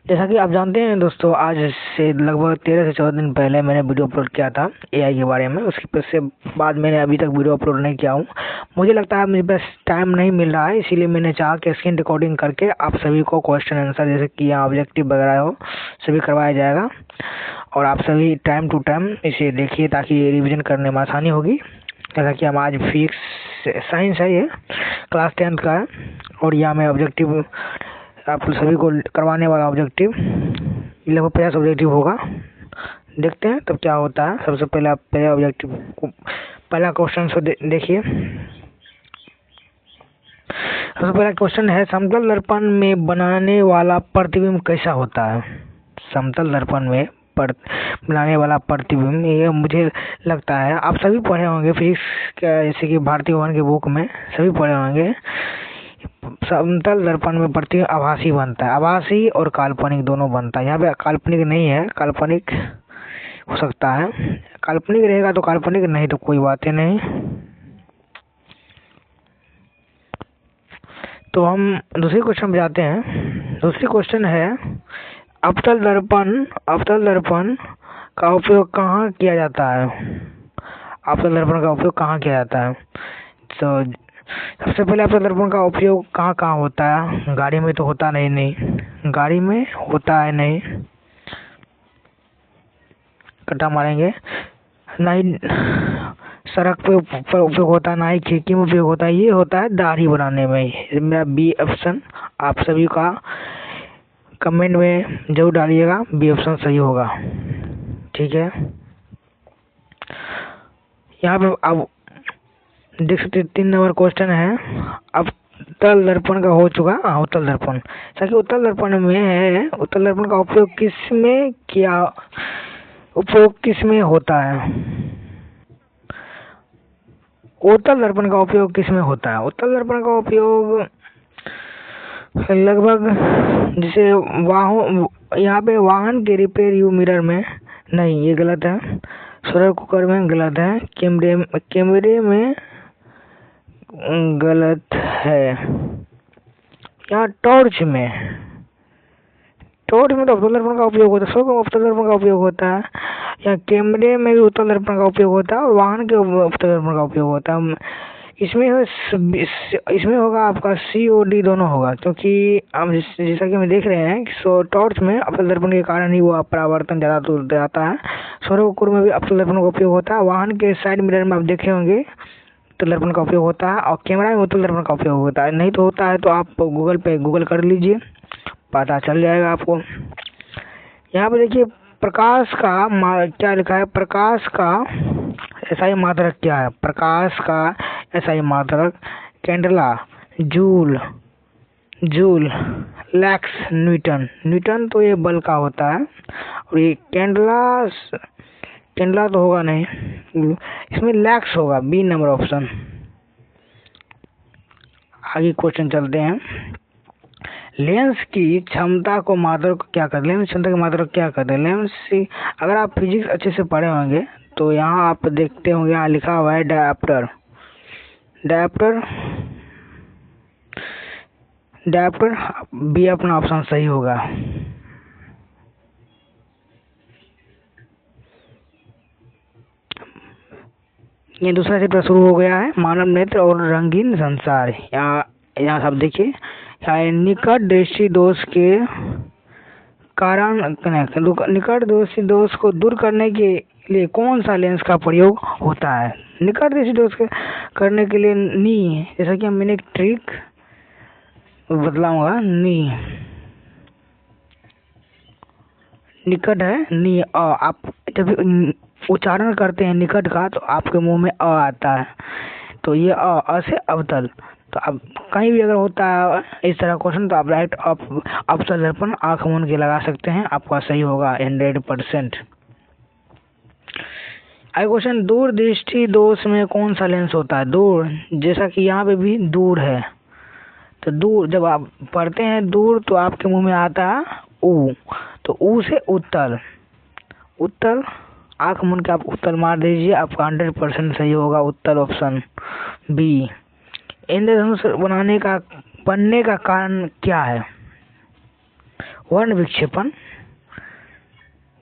जैसा कि आप जानते हैं दोस्तों, आज से लगभग 13 से 14 दिन पहले मैंने वीडियो अपलोड किया था एआई के बारे में। उसके बाद मैंने अभी तक वीडियो अपलोड नहीं किया हूँ। मुझे लगता है मुझे बस टाइम नहीं मिल रहा है, इसीलिए मैंने चाहा कि स्क्रीन रिकॉर्डिंग करके आप सभी को क्वेश्चन आंसर जैसे कि यहाँ ऑब्जेक्टिव वगैरह हो सभी करवाया जाएगा और आप सभी टाइम टू टाइम इसे देखिए ताकि रिविज़न करने में आसानी होगी। जैसा कि हम आज फिजिक्स साइंस है, ये क्लास 10th का है और यहाँ मैं ऑब्जेक्टिव आप सभी को करवाने वाला ऑब्जेक्टिव लगभग 50 ऑब्जेक्टिव होगा। देखते हैं तब क्या होता है। सबसे पहले आप पहले ऑब्जेक्टिव को पहला क्वेश्चन से देखिए। सबसे पहला क्वेश्चन है, समतल दर्पण में बनाने वाला प्रतिबिंब कैसा होता है? समतल दर्पण में बनाने वाला प्रतिबिंब, ये मुझे लगता है आप सभी पढ़े होंगे फिजिक्स का, जैसे कि भारतीय भवन के बुक में सभी पढ़े होंगे। समतल दर्पण में प्रतिबिंब आभासी बनता है, आभासी और काल्पनिक दोनों बनता है। यहाँ पे काल्पनिक नहीं है, काल्पनिक हो सकता है। काल्पनिक रहेगा तो काल्पनिक, नहीं तो कोई बात ही नहीं। तो हम दूसरे क्वेश्चन पे जाते हैं। दूसरी क्वेश्चन है, अवतल दर्पण का उपयोग कहाँ किया जाता है? अवतल दर्पण का उपयोग कहाँ किया जाता है? तो सबसे पहले अवतल दर्पण का उपयोग कहाँ कहाँ होता है? गाड़ी में तो होता नहीं, गाड़ी में होता है नहीं, कट्टा मारेंगे। ना ही सड़क पे उपयोग होता है, ना ही खिड़की में उपयोग होता है। ये होता है दाढ़ी बनाने में। मेरा बी ऑप्शन आप सभी का कमेंट में जरूर डालिएगा, बी ऑप्शन सही होगा। ठीक है, यहाँ पे अब देख सकते 3 नंबर क्वेश्चन है। अब उत्तल दर्पण का हो चुका है, उत्तल दर्पण। ताकि उत्तल दर्पण में है, उत्तल दर्पण का उपयोग किस में होता है? उत्तल दर्पण का उपयोग किस में होता है? उत्तल दर्पण का उपयोग लगभग जैसे यहाँ पे वाहन के रिपेयर यू मिरर में नहीं, ये गलत है। सोलर कुकर में गलत है। कैमरे में गलत है। यहाँ टॉर्च में तो उत्तल दर्पण का उपयोग होता है, सब उत्तल दर्पण का उपयोग होता है। यहाँ कैमरे में भी उत्तल दर्पण का उपयोग होता है और वाहन के उत्तल दर्पण का उपयोग होता है। इसमें होगा आपका COD दोनों होगा, क्योंकि हम जैसा कि हम देख रहे हैं कि टॉर्च में अवतल दर्पण के कारण ही वो परावर्तन ज़्यादा दूर जाता है। सौर कुकर में भी अवतल दर्पण का उपयोग होता है। वाहन के साइड मिरर में आप देखे होंगे उत्तल दर्पण का उपयोग होता है और कैमरा में उत्तल दर्पण का उपयोग होता है। नहीं तो होता है तो आप गूगल कर लीजिए, पता चल जाएगा आपको। यहाँ पे देखिए प्रकाश का क्या लिखा है? प्रकाश का SI मात्रक क्या है? प्रकाश का SI मात्रक कैंडला, जूल, लैक्स, न्यूटन तो ये बल का होता है और ये कैंडला तो होगा नहीं, इसमें लैक्स होगा, बी नंबर ऑप्शन। आगे क्वेश्चन चलते हैं। लेंस की क्षमता को मात्रक क्या कहते हैं? लेंस क्षमता की मात्रक क्या कहते हैं? लेंस से अगर आप फिजिक्स अच्छे से पढ़े होंगे तो यहाँ आप देखते होंगे, यहाँ लिखा हुआ है डायप्टर। बी अपना ऑप्शन सही होगा। ये दूसरा चैप्टर शुरू हो गया है, मानव नेत्र और रंगीन संसार। यहाँ सब देखिए, निकट दृष्टि दोष के कारण निकट दृष्टि दोष को दूर करने के लिए कौन सा लेंस का प्रयोग होता है? निकट दृष्टि दोष करने के लिए नी, जैसा कि मैंने एक ट्रिक बतलाऊंगा। नी निकट है, नी आप जब उच्चारण करते हैं निकट का तो आपके मुंह में आता है, तो ये अ से अवतल। तो अब कहीं भी अगर होता है इस तरह क्वेश्चन तो आप राइट अवतल दर्पण आँख मूंद के लगा सकते हैं, आपका सही होगा 100%। अगला क्वेश्चन, दूर दृष्टि दोष में कौन सा लेंस होता है? दूर, जैसा कि यहाँ पे भी दूर है, तो दूर जब आप पढ़ते हैं दूर तो आपके मुंह में आता है ऊ, तो ऊ से उत्तल आँख मूंद के आप उत्तल मार दीजिए, आपका 100% सही होगा उत्तल ऑप्शन बी। इंद्रधनुष बनने का कारण क्या है? वर्ण विक्षेपण,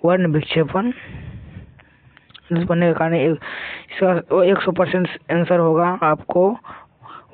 वर्ण विक्षेपण बनने के कारण इसका 100% आंसर होगा आपको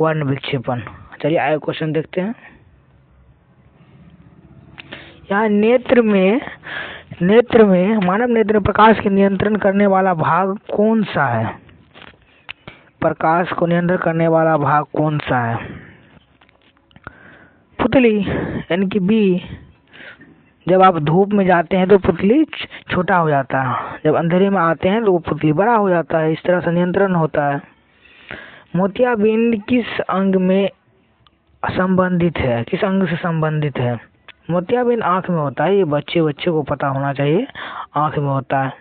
वर्ण विक्षेपण। चलिए आगे क्वेश्चन देखते हैं। यहाँ नेत्र में मानव नेत्र में प्रकाश के नियंत्रण करने वाला भाग कौन सा है? प्रकाश को नियंत्रण करने वाला भाग कौन सा है? पुतली यानी कि बी। जब आप धूप में जाते हैं तो पुतली छोटा हो जाता है, जब अंधेरे में आते हैं तो वो पुतली बड़ा हो जाता है। इस तरह से नियंत्रण होता है। मोतियाबिंद किस अंग में संबंधित है? किस अंग से संबंधित है? मोतियाबिंद आंख में होता है। ये बच्चे को पता होना चाहिए। आंख में होता है,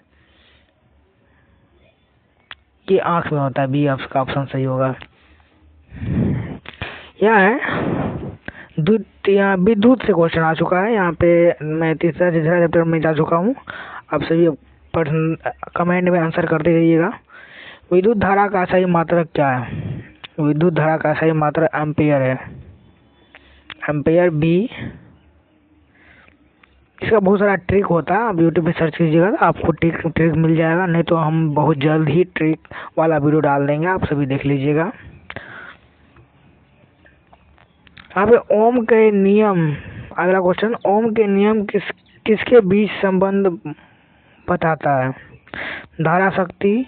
ये आंख में होता है। बी आपका ऑप्शन सही होगा। यह है विद्युत से क्वेश्चन आ चुका है। यहाँ पे मैं तीसरा चैप्टर में जा चुका हूँ। आप सभी कमेंट में आंसर करते रहिएगा। विद्युत धारा का सही मात्रक क्या है? विद्युत धारा का सही मात्रक एम्पियर है। Ampere B. इसका बहुत सारा ट्रिक होता है, आप यूट्यूब पे सर्च कीजिएगा तो आपको ट्रिक मिल जाएगा। नहीं तो हम बहुत जल्द ही ट्रिक वाला वीडियो डाल देंगे, आप सभी देख लीजिएगा। यहाँ पे ओम के नियम, अगला क्वेश्चन, ओम के नियम किसके बीच संबंध बताता है? धारा शक्ति,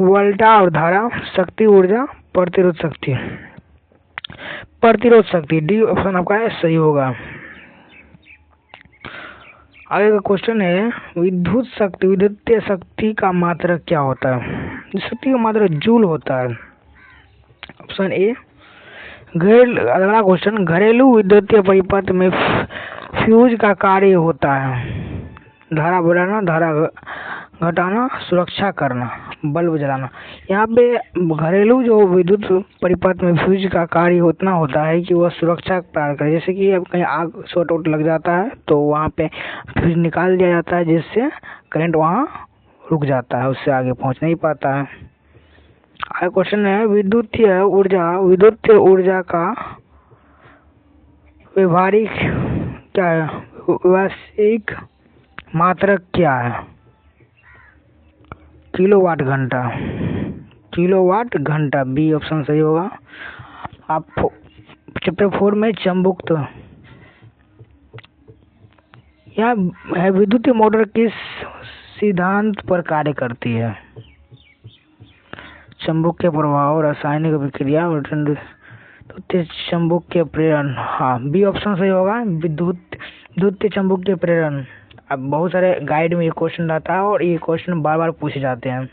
वोल्टा और धारा, शक्ति ऊर्जा, प्रतिरोध शक्ति। प्रतिरोध शक्ति, डी ऑप्शन आपका सही होगा। आगे का क्वेश्चन है, विद्युतीय शक्ति का मात्रक क्या होता है? शक्ति का मात्रक जूल होता है। Option A. अगला क्वेश्चन, घरेलू विद्युतीय परिपथ में फ्यूज का कार्य होता है? धारा बढ़ाना, धारा घटाना, सुरक्षा करना, बल्ब जलाना। यहाँ पे घरेलू जो विद्युत परिपथ में फ्यूज का कार्य उतना होता है कि वह सुरक्षा प्रदान करे। जैसे कि अब कहीं आग शॉर्ट आउट लग जाता है तो वहाँ पे फ्यूज निकाल दिया जाता है, जिससे करंट वहाँ रुक जाता है, उससे आगे पहुँच नहीं पाता है। आगे क्वेश्चन है, विद्युतीय ऊर्जा का व्यवहारिक क्या है? व्यावसायिक मात्रक क्या है? किलोवाट घंटा। किलोवाट घंटा, बी ऑप्शन सही होगा। आप चैप्टर 4 में चुंबकत्व, यहाँ है विद्युतीय मोटर किस सिद्धांत पर कार्य करती है? चुंबकीय प्रभाव, रासायनिक अभिक्रिया और चुंबकीय प्रेरण। हाँ, बी ऑप्शन सही होगा, विद्युतीय चुंबकीय प्रेरण। अब बहुत सारे गाइड में ये क्वेश्चन रहता है और ये क्वेश्चन बार बार पूछे जाते हैं।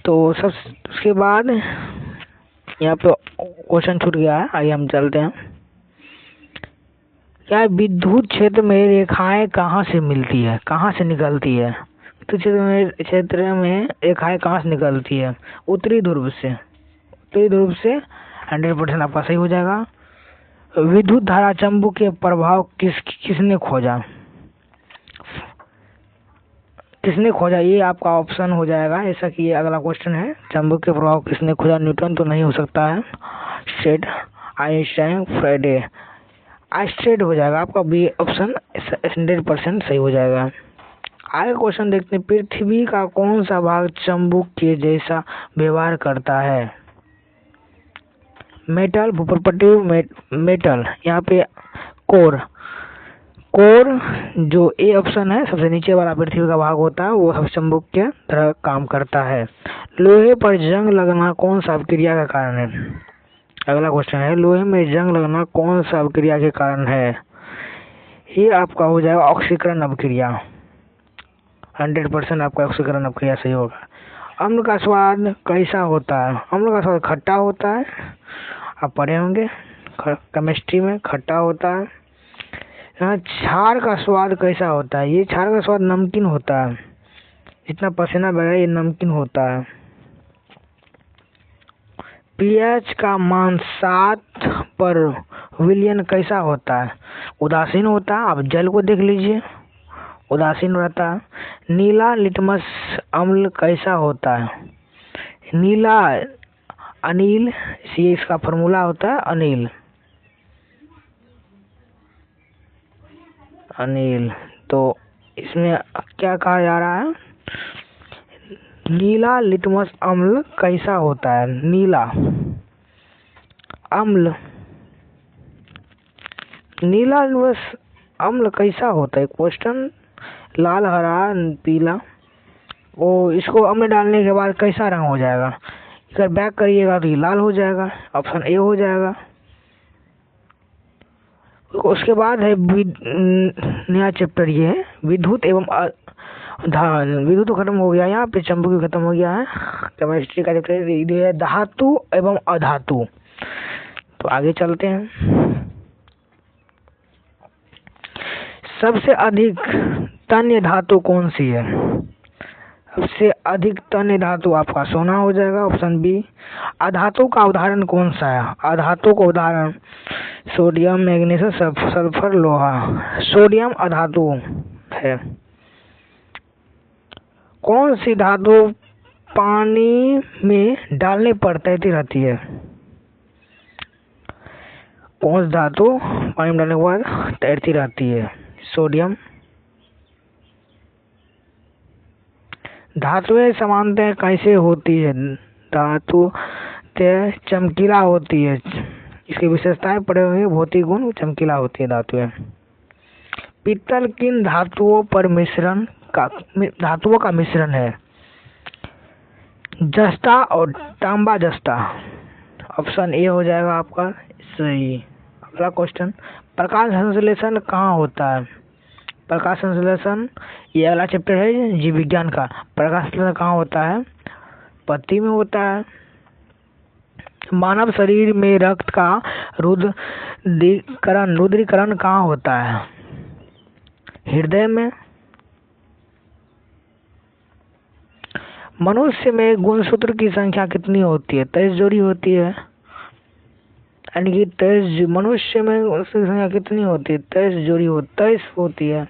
तो सब उसके बाद यहाँ पे क्वेश्चन छूट गया है, आइए हम चलते हैं। क्या विद्युत क्षेत्र में रेखाएं कहाँ से मिलती है, कहाँ से निकलती है? विद्युत क्षेत्र में रेखाएं कहाँ से निकलती है? उत्तरी ध्रुव से। उत्तरी ध्रुव से 100% आपका सही हो जाएगा। विद्युत धारा चुंबकीय प्रभाव किसने खोजा? किसने खोजा, ये आपका ऑप्शन हो जाएगा। ऐसा कि ये अगला क्वेश्चन है, चुंबकीय प्रभाव किसने खोजा? न्यूटन तो नहीं हो सकता है, स्टेड, आइंस्टाइन, फ्राइडे। आइंस्टाइन हो जाएगा आपका, बी ऑप्शन 100% सही हो जाएगा। आगे क्वेश्चन देखते हैं, पृथ्वी का कौन सा भाग चुंबक के जैसा व्यवहार करता है? मेटल, भूपर्पटीय मेटल, यहाँ पे कोर जो ए ऑप्शन है, सबसे नीचे वाला पृथ्वी का भाग होता है, वो सब चुंबक के तरह काम करता है। लोहे पर जंग लगना कौन सा अभिक्रिया का कारण है? अगला क्वेश्चन है, लोहे में जंग लगना कौन सा अभिक्रिया के कारण है? ये आपका हो जाएगा ऑक्सीकरण अभिक्रिया। 100% आपका ऑक्सीकरण अभिक्रिया सही होगा। अम्ल का स्वाद कैसा होता है? अम्ल का स्वाद खट्टा होता है, आप पढ़े होंगे केमिस्ट्री में, खट्टा होता है। यहाँ क्षार का स्वाद कैसा होता है? ये क्षार का स्वाद नमकीन होता है, जितना पसीना बह रहा है ये नमकीन होता है। पीएच का मान 7 पर विलयन कैसा होता है? उदासीन होता है, आप जल को देख लीजिए, उदासीन रहता है। नीला लिटमस अम्ल कैसा होता है? नीला अनिल, ये इसका फॉर्मूला होता है अनिल। अनिल, तो इसमें क्या कहा जा रहा है, नीला लिटमस अम्ल कैसा होता है, नीला अम्ल, नीला लिटमस अम्ल कैसा होता है, क्वेश्चन, लाल, हरा, पीला, वो इसको अम्ल डालने के बाद कैसा रंग हो जाएगा, अगर बैक करिएगा तो ये लाल हो जाएगा, ऑप्शन ए हो जाएगा। उसके बाद है नया चैप्टर, ये है विद्युत एवं विद्युत तो खत्म हो गया, यहाँ पे चुंबकीय खत्म हो गया है। केमिस्ट्री का चैप्टर ये है धातु एवं अधातु। तो आगे चलते हैं। सबसे अधिक तन्य धातु कौन सी है, सबसे अधिक तन्य धातु आपका सोना हो जाएगा, ऑप्शन बी। अधातु का उदाहरण कौन सा है, अधातु का उदाहरण सोडियम, मैग्नीशियम, सल्फर, लोहा। सोडियम अधातु है। कौन सी धातु पानी में डालने पर तैरती रहती है, कौन सी धातु पानी में डालने के बाद तैरती रहती है, सोडियम। धातुएं समानताएं कैसे होती है, धातु चमकीला होती है, इसकी विशेषताएं पढ़े हुए, भौतिक गुण, चमकीला होती है धातुएं। पीतल किन धातुओं का मिश्रण है, जस्ता और तांबा जस्ता, ऑप्शन ए हो जाएगा आपका सही। अगला क्वेश्चन, प्रकाश संश्लेषण कहाँ होता है, प्रकाश संश्लेषण, ये अगला चैप्टर है जीव विज्ञान का। प्रकाश संश्लेषण कहाँ होता है, पत्ती में होता है। मानव शरीर में रक्त का रुद्रीकरण कहाँ होता है, हृदय में। मनुष्य में गुणसूत्र की संख्या कितनी होती है, 23 जोड़ी होती है, यानी कि 23, मनुष्य में गुणसूत्र की संख्या कितनी होती है, 23 जोड़ी 23 होती है।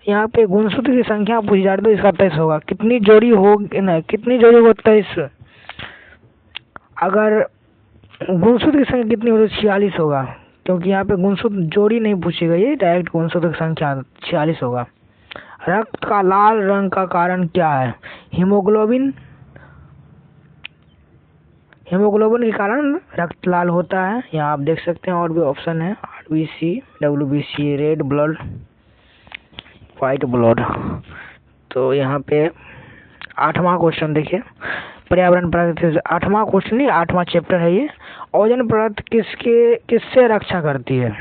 यहाँ पे गुणसूत्र की संख्या पूछी जा रही, तो इसका 23 होगा। कितनी जोड़ी होगी ना, कितनी जोड़ी होगा 23, अगर गुणसूत्र की संख्या कितनी होगी, 46 होगा, क्योंकि यहाँ पे गुणसूत्र जोड़ी नहीं पूछी गई है, डायरेक्ट गुणसूत्र की संख्या 46 होगा। रक्त का लाल रंग का कारण क्या है, हीमोग्लोबिन, हीमोग्लोबिन के कारण रक्त लाल होता है। यहाँ आप देख सकते हैं और भी ऑप्शन है, RBC, WBC, red blood, white blood. तो यहाँ पे 8वां क्वेश्चन देखिए, पर्यावरण परत, 8वां क्वेश्चन नहीं 8वां चैप्टर है ये। ओजोन परत किससे रक्षा करती है,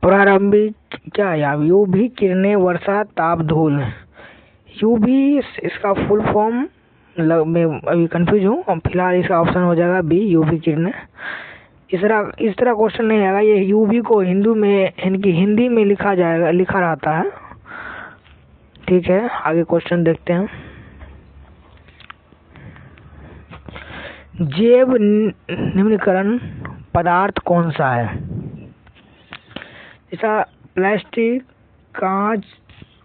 प्रारंभिक क्या है, यूवी किरणें, वर्षा, ताप, धूल। यूवी इसका फुल फॉर्म मैं अभी कंफ्यूज हूँ, फिलहाल इसका ऑप्शन हो जाएगा बी, यूवी किरणें। इस तरह क्वेश्चन नहीं आएगा, ये यूवी को हिंदी में लिखा रहता है। ठीक है, आगे क्वेश्चन देखते हैं। जैव निम्नीकरण पदार्थ कौन सा है, जैसा प्लास्टिक, कांच,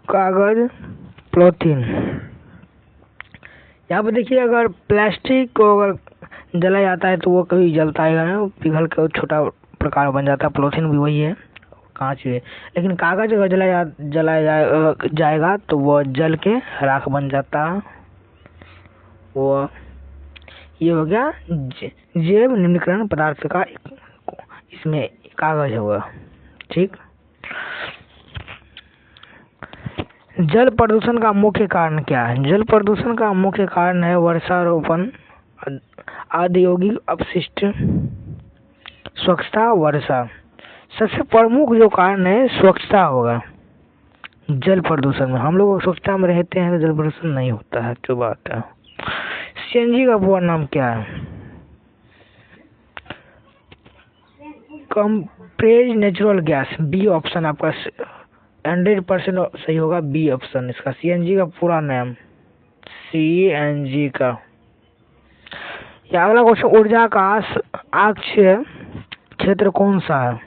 कागज, पॉलीथीन। यहाँ पर देखिए, अगर प्लास्टिक को अगर जलाया जाता है तो वो कभी जलता है, पिघल कर छोटा प्रकार बन जाता है, पॉलीथीन भी वही है, कांच भी है। लेकिन कागज अगर जलाया जाएगा तो वो जल के राख बन जाता है। वो ये हो गया जैव निम्नीकरण पदार्थ का, इसमें कागज होगा। ठीक, जल प्रदूषण का मुख्य कारण क्या है, जल प्रदूषण का मुख्य कारण है वर्षारोपण, औद्योगिक अपशिष्ट, स्वच्छता, वर्षा। सबसे प्रमुख जो कारण है स्वच्छता होगा जल प्रदूषण में। हम लोग स्वच्छता में रहते हैं तो जल प्रदूषण नहीं होता है, जो बात है। सीएनजी का पूरा नाम क्या है, compressed natural gas, B option आपका 100% सही होगा, बी ऑप्शन इसका। सीएनजी का पूरा नाम, सीएनजी का। या अगला क्वेश्चन, ऊर्जा का अक्षय क्षेत्र कौन सा है,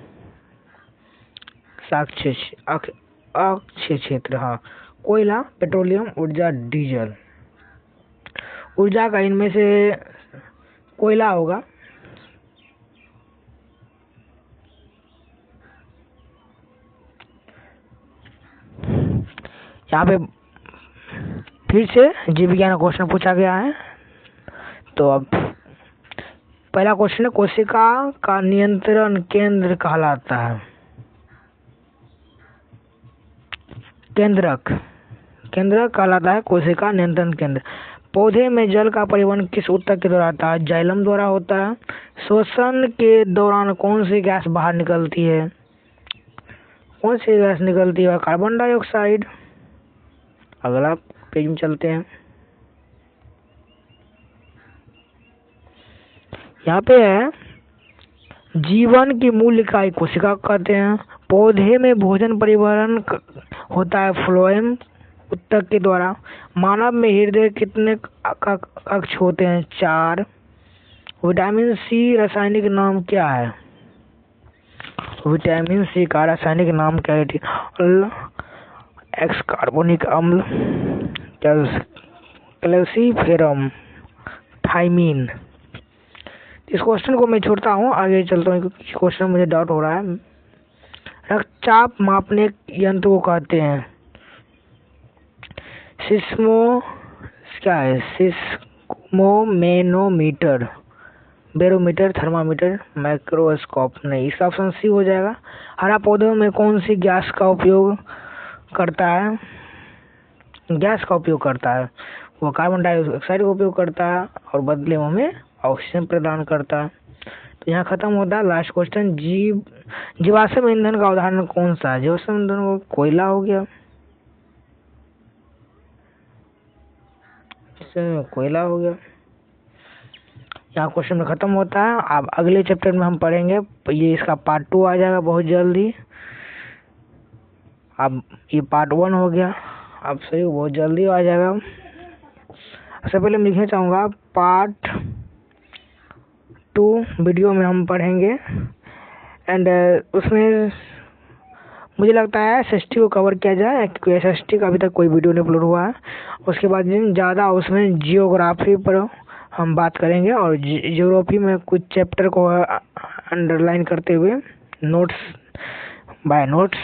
अक्षय क्षेत्र, हाँ, कोयला, पेट्रोलियम, ऊर्जा, डीजल। ऊर्जा का इनमें से कोयला होगा। यहाँ पे फिर से जीव विज्ञान का क्वेश्चन पूछा गया है। तो अब पहला क्वेश्चन है, कोशिका का नियंत्रण केंद्र कहलाता है। केंद्रक कहलाता है कोशिका नियंत्रण केंद्र। पौधे में जल का परिवहन किस ऊतक के द्वारा होता है? जाइलम द्वारा होता है। श्वसन के दौरान कौन सी गैस बाहर निकलती है? कौन सी गैस निकलती है? Carbon dioxide. अगला पेज में चलते हैं। यहाँ पे है, जीवन की मूल इकाई कोशिका कहते हैं। पौधे में भोजन परिवहन होता है फ्लोएम ऊतक के द्वारा। मानव में हृदय कितने कक्ष होते हैं? 4। विटामिन सी रासायनिक नाम क्या है? विटामिन सी का रासायनिक नाम क्या है? एक्स कार्बोनिक अम्ल, कैल्सिफेरम, थाइमीन। इस क्वेश्चन को मैं छोड़ता हूँ, आगे चलता हूँ क्योंकि क्वेश्चन मुझे डाउट हो रहा है। रक्तचाप मापने यंत्र को कहते हैं? सिस्मोमेनोमीटर, बैरोमीटर, थर्मामीटर, माइक्रोस्कोप। नहीं, इसका ऑप्शन सी हो जाएगा। हरा पौधों में कौन सी गैस का उपयोग करता है? वो कार्बन डाइऑक्साइड का उपयोग करता है और बदले में हमें ऑक्सीजन प्रदान करता है। तो यहाँ खत्म होता है लास्ट क्वेश्चन। जीवाश्म ईंधन का उदाहरण कौन सा है? जीवाश्म ईंधन कोयला हो गया, कोयला हो गया। यहाँ क्वेश्चन खत्म होता है। अब अगले चैप्टर में हम पढ़ेंगे, ये इसका पार्ट 2 आ जाएगा बहुत जल्दी। अब ये पार्ट 1 हो गया, अब सही बहुत जल्दी आ जाएगा। सबसे पहले मैं लिखना चाहूँगा पार्ट 2 वीडियो में हम पढ़ेंगे। एंड उसमें मुझे लगता है SST को कवर किया जाए क्योंकि SST का अभी तक कोई वीडियो नहीं अपलोड हुआ है। उसके बाद ज़्यादा उसमें जियोग्राफी पर हम बात करेंगे और जियोग्राफी में कुछ चैप्टर को अंडरलाइन करते हुए नोट्स बाय नोट्स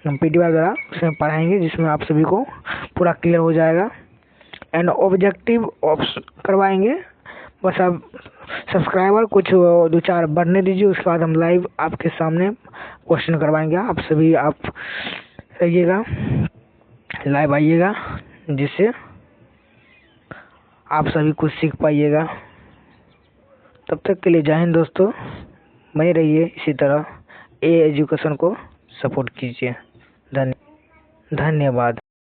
हम PDF वगैरह उसमें पढ़ाएंगे, जिसमें आप सभी को पूरा क्लियर हो जाएगा। एंड ऑब्जेक्टिव करवाएंगे। बस आप सब्सक्राइबर कुछ 2-4 बढ़ने दीजिए, उसके बाद हम लाइव आपके सामने क्वेश्चन करवाएंगे। आप सभी आप रहिएगा, लाइव आइएगा, जिससे आप सभी कुछ सीख पाइएगा। तब तक के लिए जय हिंद दोस्तों, बने रहिए इसी तरह। एजुकेशन को सपोर्ट कीजिए। धन्यवाद।